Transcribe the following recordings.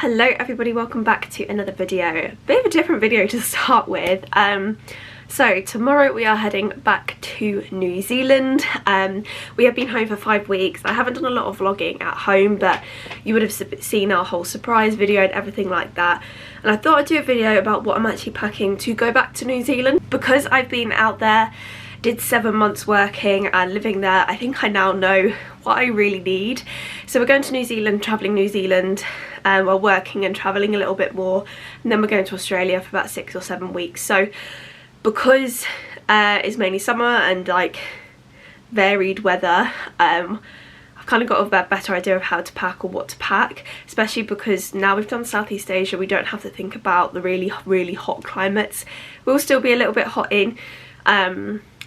Hello everybody, welcome back to another video. Bit of a different video to start with. So tomorrow we are heading back to New Zealand. We have been home for 5 weeks. I haven't done a lot of vlogging at home, but you would have seen our whole surprise video and everything like that. And I thought I'd do a video about what I'm actually packing to go back to New Zealand. Because I've been out there, did 7 months working and living there, I think I now know what I really need. So we're going to New Zealand, travelling New Zealand, while working and travelling a little bit more, and then we're going to Australia for about 6 or 7 weeks. So because it's mainly summer and like varied weather, I've kind of got a better idea of how to pack or what to pack, especially because now we've done Southeast Asia, we don't have to think about the really hot climates. We'll still be a little bit hot in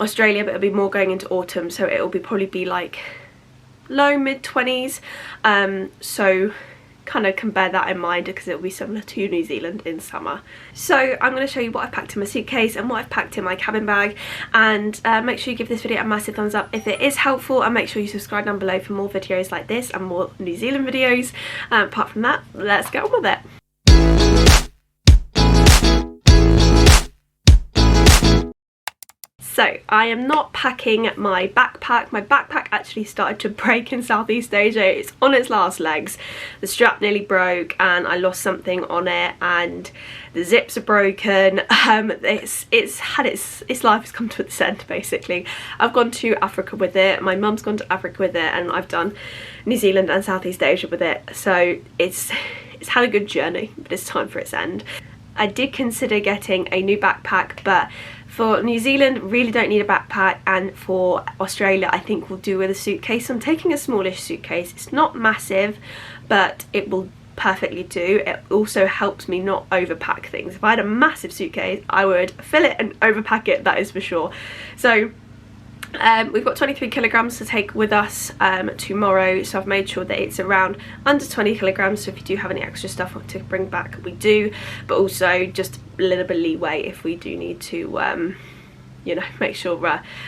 Australia, but it'll be more going into autumn, so it'll probably be like low mid-20s, so kind of can bear that in mind because it'll be similar to New Zealand in summer. So I'm going to show you what I've packed in my suitcase and what I've packed in my cabin bag, and make sure you give this video a massive thumbs up if it is helpful, and make sure you subscribe down below for more videos like this and more New Zealand videos. Apart from that, let's get on with it. So I am not packing my backpack. My backpack actually started to break in Southeast Asia. It's on its last legs. The strap nearly broke and I lost something on it and the zips are broken. Its life has come to its end basically. I've gone to Africa with it. My mum's gone to Africa with it, and I've done New Zealand and Southeast Asia with it. So it's had a good journey, but it's time for its end. I did consider getting a new backpack, but for New Zealand, really don't need a backpack, and for Australia, I think we'll do with a suitcase. I'm taking a smallish suitcase. It's not massive, but it will perfectly do. It also helps me not overpack things. If I had a massive suitcase, I would fill it and overpack it, that is for sure. So we've got 23 kilograms to take with us tomorrow, so I've made sure that it's around under 20 kilograms, so if you do have any extra stuff to bring back, we do, but also just a little bit of leeway if we do need to you know, make sure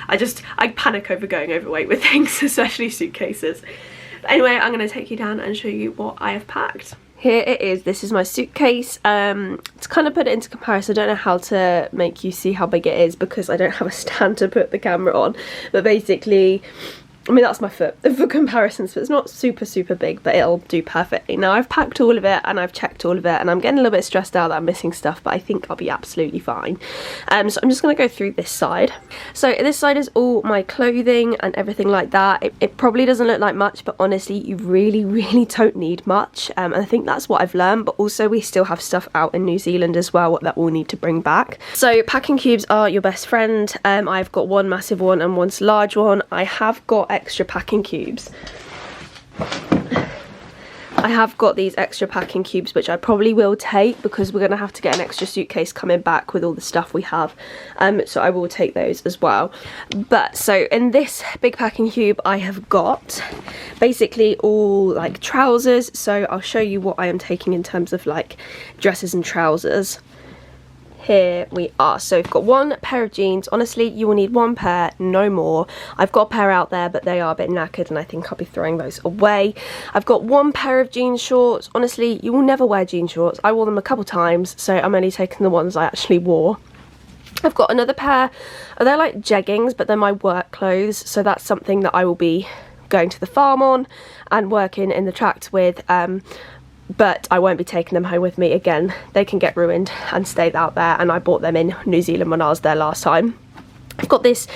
I panic over going overweight with things, especially suitcases. But anyway, I'm going to take you down and show you what I have packed. Here it is. This is my suitcase. To kind of put it into comparison, I don't know how to make you see how big it is because I don't have a stand to put the camera on, but basically, I mean, that's my foot for comparison, so it's not super big, but it'll do perfectly. Now I've packed all of it and I've checked all of it, and I'm getting a little bit stressed out that I'm missing stuff, but I think I'll be absolutely fine. So I'm just going to go through this side. So this side is all my clothing and everything like that. It probably doesn't look like much, but honestly you really don't need much, and I think that's what I've learned. But also we still have stuff out in New Zealand as well that we'll need to bring back. So packing cubes are your best friend. I've got one massive one and one large one. I have got extra packing cubes. I have got these extra packing cubes, which I probably will take because we're going to have to get an extra suitcase coming back with all the stuff we have, so I will take those as well. But so in this big packing cube I have got basically all like trousers, so I'll show you what I am taking in terms of like dresses and trousers. Here we are. So we've got one pair of jeans. Honestly, you will need one pair, no more. I've got a pair out there, but they are a bit knackered and I think I'll be throwing those away. I've got one pair of jean shorts. Honestly, you will never wear jean shorts. I wore them a couple times, so I'm only taking the ones I actually wore. I've got another pair. They're like jeggings, but they're my work clothes, so that's something that I will be going to the farm on and working in the tracts with. But I won't be taking them home with me. Again, they can get ruined and stay out there, and I bought them in New Zealand when I was there last time. I've got this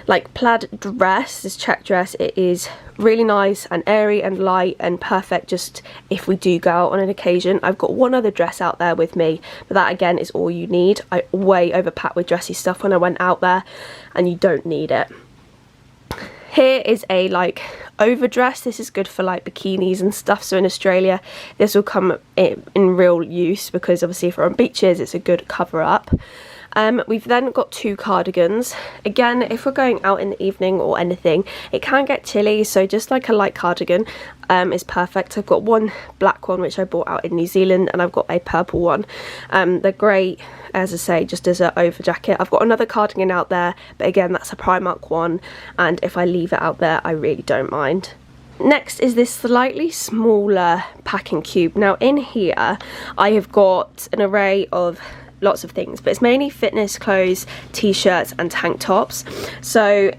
like plaid dress, this check dress. It is really nice and airy and light and perfect just if we do go out on an occasion. I've got one other dress out there with me, but that again is all you need. I way overpacked with dressy stuff when I went out there, and you don't need it. Here is a like overdress. This is good for like bikinis and stuff, so in Australia this will come in real use because obviously if we're on beaches it's a good cover up. We've then got two cardigans. Again, if we're going out in the evening or anything, it can get chilly, so just like a light cardigan is perfect. I've got one black one which I bought out in New Zealand, and I've got a purple one. They're great, as I say, just as an over jacket. I've got another cardigan out there, but again that's a Primark one, and if I leave it out there I really don't mind. Next is this slightly smaller packing cube. Now in here I have got an array of lots of things, but it's mainly fitness clothes, t-shirts and tank tops. So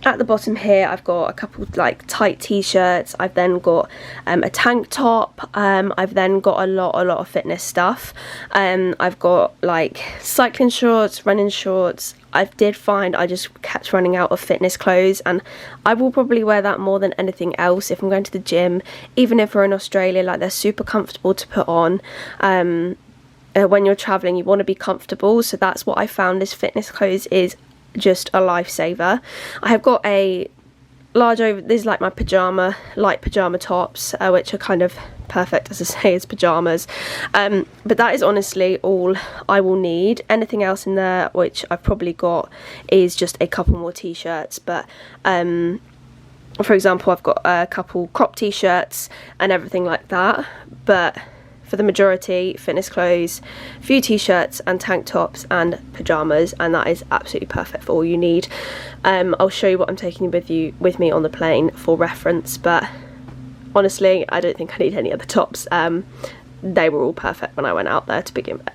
at the bottom here I've got a couple like tight t-shirts, I've then got a tank top, I've then got a lot of fitness stuff, I've got like cycling shorts, running shorts. I did find I just kept running out of fitness clothes, and I will probably wear that more than anything else if I'm going to the gym. Even if we're in Australia, like they're super comfortable to put on. When you're traveling you want to be comfortable, so that's what I found, is fitness clothes is just a lifesaver. I have got a large over, these are like my light pajama tops, which are kind of perfect, as I say, as pajamas, but that is honestly all I will need. Anything else in there which I've probably got is just a couple more t-shirts, but for example I've got a couple crop t-shirts and everything like that, but for the majority, fitness clothes, a few t-shirts and tank tops and pyjamas, and that is absolutely perfect for all you need. I'll show you what I'm taking with me on the plane for reference, but honestly I don't think I need any other tops. They were all perfect when I went out there to begin with.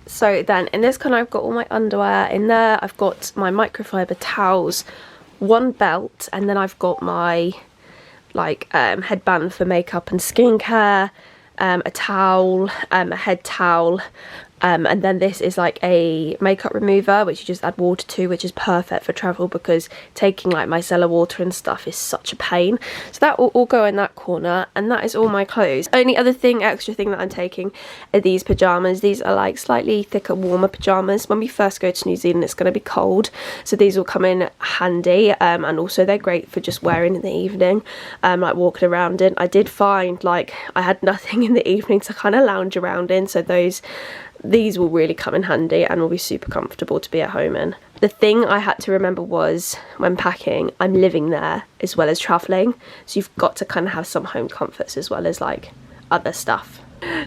So then in this kind I've got all my underwear in there, I've got my microfiber towels, one belt, and then I've got my like headband for makeup and skincare, a towel, a head towel, and then this is like a makeup remover which you just add water to, which is perfect for travel because taking like micellar water and stuff is such a pain. So that will all go in that corner, and that is all my clothes. Only other extra thing that I'm taking are these pyjamas. These are like slightly thicker, warmer pyjamas. When we first go to New Zealand it's going to be cold, so these will come in handy, and also they're great for just wearing in the evening, like walking around in. I did find like I had nothing in the evening to kind of lounge around in, so these will really come in handy and will be super comfortable to be at home in. The thing I had to remember was, when packing, I'm living there as well as travelling, so you've got to kind of have some home comforts as well as like other stuff.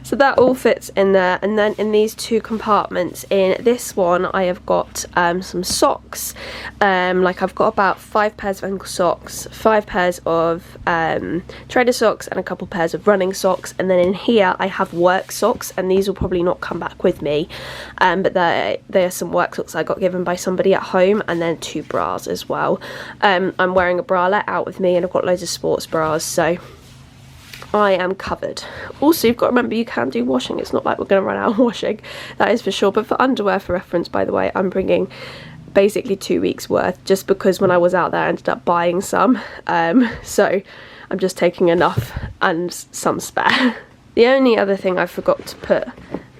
So that all fits in there, and then in these two compartments, in this one I have got some socks, like I've got about 5 pairs of ankle socks, 5 pairs of trader socks and a couple pairs of running socks, and then in here I have work socks, and these will probably not come back with me, but they are some work socks I got given by somebody at home, and then 2 bras as well. I'm wearing a bralette out with me and I've got loads of sports bras, so I am covered. Also, you've got to remember you can do washing. It's not like we're going to run out of washing, that is for sure. But for underwear, for reference, by the way, I'm bringing basically 2 weeks worth, just because when I was out there I ended up buying some, so I'm just taking enough and some spare. The only other thing I forgot to put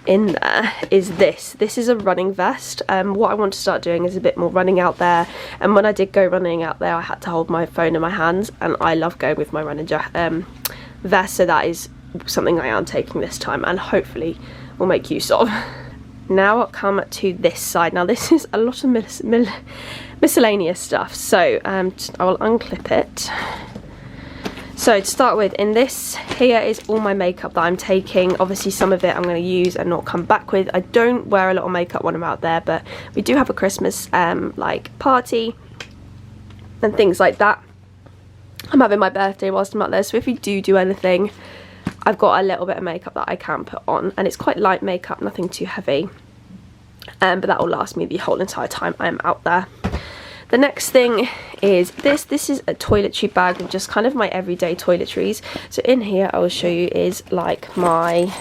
in there is this is a running vest. What I want to start doing is a bit more running out there, and when I did go running out there I had to hold my phone in my hands, and I love going with my running vest, so that is something I am taking this time and hopefully will make use of. Now I'll come to this side. Now this is a lot of miscellaneous stuff, so I will unclip it. So to start with, in this here is all my makeup that I'm taking. Obviously some of it I'm going to use and not come back with. I don't wear a lot of makeup when I'm out there, but we do have a Christmas like party and things like that. I'm having my birthday whilst I'm out there, so if we do anything, I've got a little bit of makeup that I can put on, and it's quite light makeup, nothing too heavy, but that will last me the whole entire time I am out there. The next thing is this is a toiletry bag with just kind of my everyday toiletries. So in here I will show you is like my,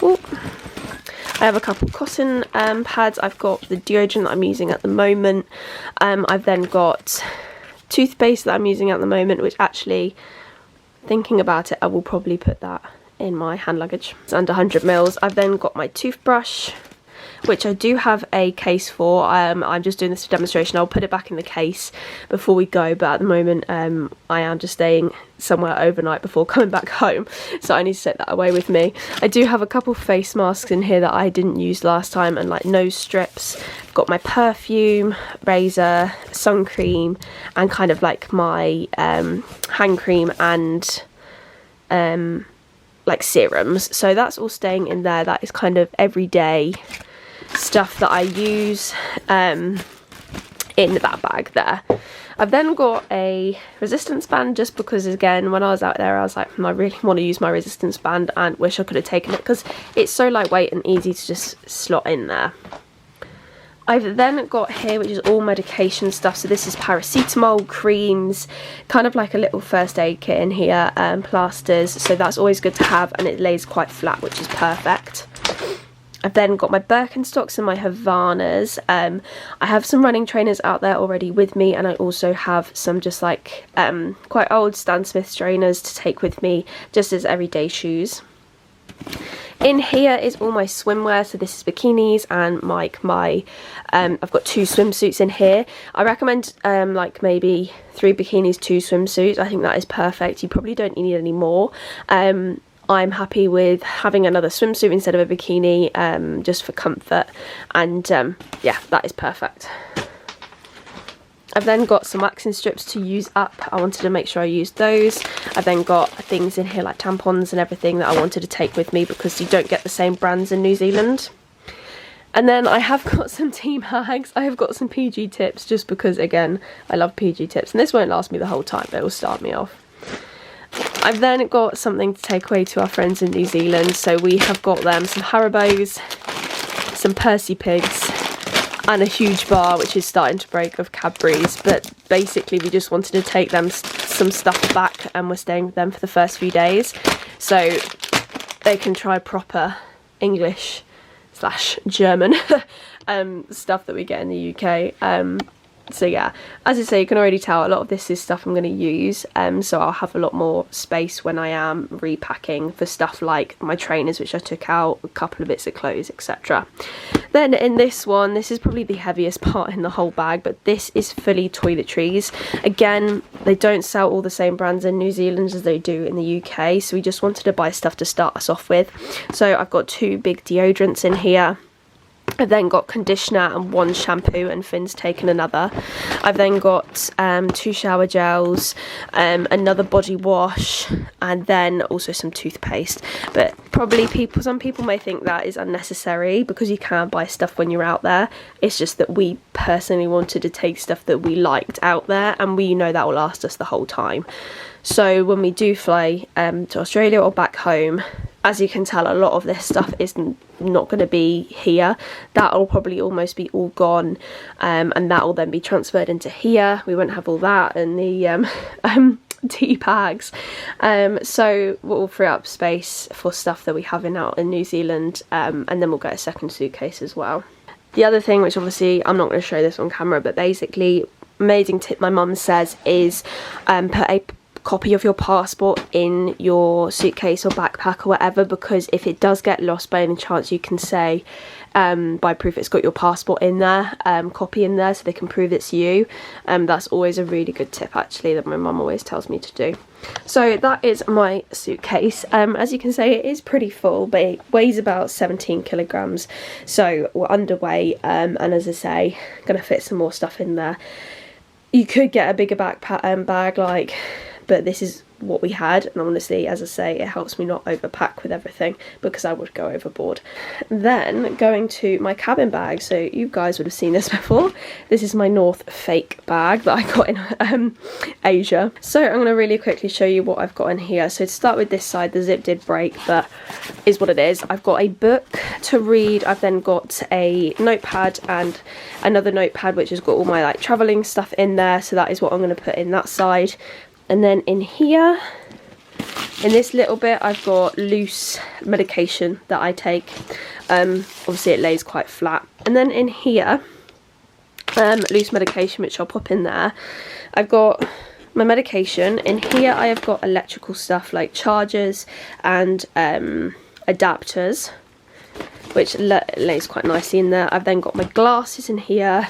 I have a couple cotton pads, I've got the deodorant that I'm using at the moment, I've then got toothpaste that I'm using at the moment, which actually, thinking about it, I will probably put that in my hand luggage. It's under 100 mils. I've then got my toothbrush, which I do have a case for. I'm just doing this for demonstration. I'll put it back in the case before we go, but at the moment I am just staying somewhere overnight before coming back home, so I need to take that away with me. I do have a couple face masks in here that I didn't use last time, and like nose strips. I've got my perfume, razor, sun cream, and kind of like my hand cream and like serums. So that's all staying in there. That is kind of everyday stuff that I use in that bag there. I've then got a resistance band, just because again when I was out there I was like, I really want to use my resistance band and wish I could have taken it because it's so lightweight and easy to just slot in there. I've then got here, which is all medication stuff. So this is paracetamol, creams, kind of like a little first aid kit in here, plasters. So that's always good to have, and it lays quite flat, which is perfect. I've then got my Birkenstocks and my Havanas. I have some running trainers out there already with me, and I also have some just like quite old Stan Smith trainers to take with me just as everyday shoes. In here is all my swimwear, so this is bikinis and I've got 2 swimsuits in here. I recommend like maybe 3 bikinis, 2 swimsuits. I think that is perfect. You probably don't need any more. I'm happy with having another swimsuit instead of a bikini, just for comfort, and yeah, that is perfect. I've then got some waxing strips to use up. I wanted to make sure I used those. I've then got things in here like tampons and everything that I wanted to take with me because you don't get the same brands in New Zealand. And then I have got some tea bags. I have got some PG tips just because, again, I love PG tips. And this won't last me the whole time, but it will start me off. I've then got something to take away to our friends in New Zealand. So we have got them some Haribos, some Percy Pigs, and a huge bar which is starting to break of Cadbury's, but basically we just wanted to take them some stuff back, and we're staying with them for the first few days so they can try proper English / German stuff that we get in the UK. So yeah, as I say, you can already tell a lot of this is stuff I'm going to use, so I'll have a lot more space when I am repacking for stuff like my trainers, which I took out, a couple of bits of clothes, etc. Then in this one, this is probably the heaviest part in the whole bag, but this is fully toiletries. Again, they don't sell all the same brands in New Zealand as they do in the UK, so we just wanted to buy stuff to start us off with. So I've got 2 big deodorants in here. I've then got conditioner and 1 shampoo, and Finn's taken another. I've then got 2 shower gels, another body wash, and then also some toothpaste. But probably some people may think that is unnecessary because you can buy stuff when you're out there. It's just that we personally wanted to take stuff that we liked out there, and we know that will last us the whole time. So when we do fly to Australia or back home, as you can tell, a lot of this stuff is not going to be here. That will probably almost be all gone, and that will then be transferred into here. We won't have all that and the tea bags, so we'll free up space for stuff that we have out in New Zealand, and then we'll get a second suitcase as well. The other thing, which obviously I'm not going to show this on camera, but basically amazing tip my mum says is put a copy of your passport in your suitcase or backpack or whatever, because if it does get lost by any chance, you can say by proof it's got your passport in there, copy in there, so they can prove it's you. That's always a really good tip actually that my mum always tells me to do. So that is my suitcase. As you can see, it is pretty full, but it weighs about 17 kilograms, so we're underweight, and as I say, gonna fit some more stuff in there. You could get a bigger backpack bag, but this is what we had, and honestly, as I say, it helps me not overpack with everything because I would go overboard. Then going to my cabin bag, so you guys would have seen this before. This is my North Fake bag that I got in Asia. So I'm going to really quickly show you what I've got in here. So to start with this side, the zip did break, but is what it is. I've got a book to read. I've then got a notepad and another notepad which has got all my like travelling stuff in there, so that is what I'm going to put in that side. And then in here, in this little bit, I've got loose medication that I take. Obviously it lays quite flat. And then in here, loose medication, which I'll pop in there. I've got my medication. In here I have got electrical stuff like chargers and adapters, which lays quite nicely in there. I've then got my glasses in here,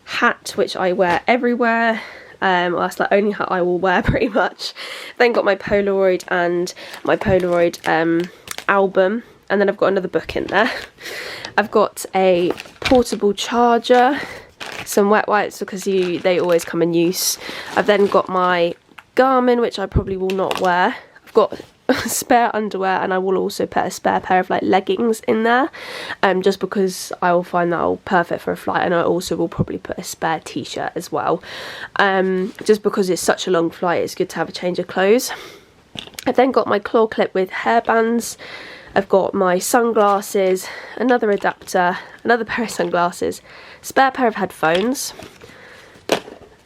hat, which I wear everywhere. Well, that's the only hat I will wear pretty much. Then got my Polaroid and my Polaroid album, and then I've got another book in there. I've got a portable charger, some wet wipes because they always come in use. I've then got my Garmin, which I probably will not wear. I've got spare underwear, and I will also put a spare pair of like leggings in there, just because I will find that all perfect for a flight. And I also will probably put a spare t-shirt as well, just because it's such a long flight, it's good to have a change of clothes. I've then got my claw clip with hairbands. I've got my sunglasses, another adapter, another pair of sunglasses, spare pair of headphones,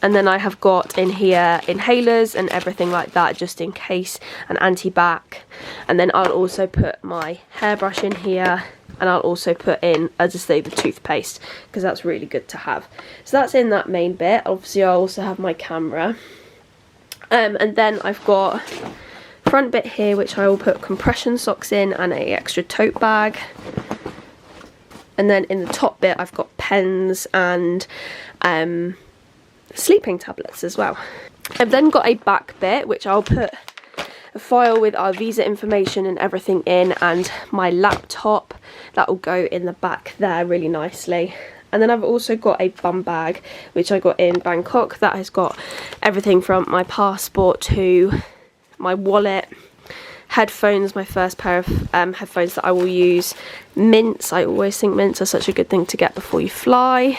and then I have got in here inhalers and everything like that, just in case, an anti-bac. And then I'll also put my hairbrush in here, and I'll also put in, as I say, the toothpaste, because that's really good to have. So that's in that main bit. Obviously I also have my camera, and then I've got front bit here which I will put compression socks in and a extra tote bag. And then in the top bit I've got pens and sleeping tablets as well. I've then got a back bit which I'll put a file with our visa information and everything in, and my laptop, that will go in the back there really nicely. And then I've also got a bum bag which I got in Bangkok that has got everything from my passport to my wallet, headphones, my first pair of headphones that I will use, mints. I always think mints are such a good thing to get before you fly.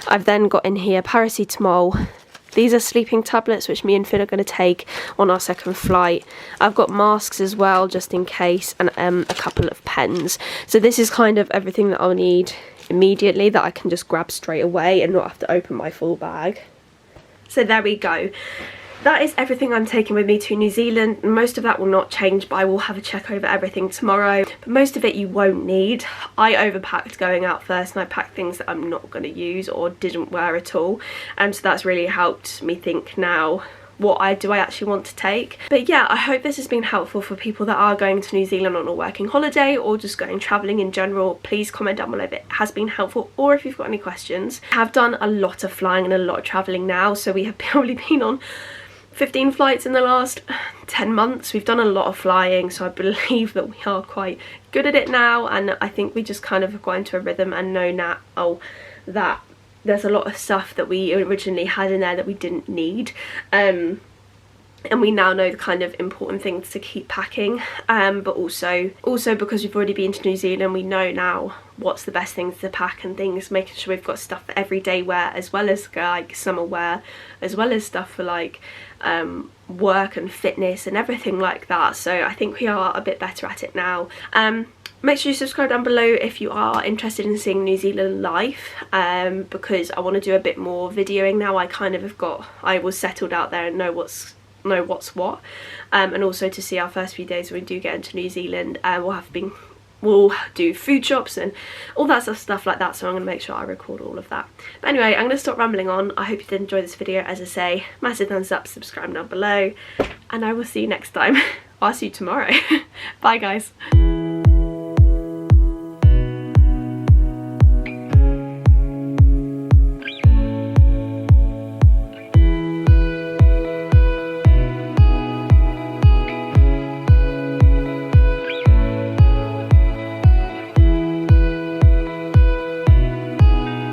I've then got in here paracetamol. These are sleeping tablets which me and Finn are going to take on our second flight. I've got masks as well just in case, and a couple of pens. So this is kind of everything that I'll need immediately, that I can just grab straight away and not have to open my full bag. So there we go. That is everything I'm taking with me to New Zealand. Most of that will not change, but I will have a check over everything tomorrow. But most of it you won't need. I overpacked going out first, and I packed things that I'm not going to use or didn't wear at all. So that's really helped me think now, what do I actually want to take. But yeah, I hope this has been helpful for people that are going to New Zealand on a working holiday or just going travelling in general. Please comment down below if it has been helpful, or if you've got any questions. I have done a lot of flying and a lot of travelling now, so we have probably been on 15 flights in the last 10 months. We've done a lot of flying, so I believe that we are quite good at it now, and I think we just kind of have got into a rhythm and know now that there's a lot of stuff that we originally had in there that we didn't need, and we now know the kind of important things to keep packing, but also because we've already been to New Zealand, we know now what's the best things to pack and things, making sure we've got stuff for everyday wear as well as like summer wear, as well as stuff for like work and fitness and everything like that. So I think we are a bit better at it now. Make sure you subscribe down below if you are interested in seeing New Zealand life, because I want to do a bit more videoing now. I was settled out there and know what's what, and also to see our first few days when we do get into New Zealand. We'll do food shops and all that sort of stuff like that, so I'm going to make sure I record all of that. But anyway, I'm going to stop rambling on. I hope you did enjoy this video. As I say, massive thumbs up, subscribe down below, and I will see you next time. I'll see you tomorrow. Bye guys.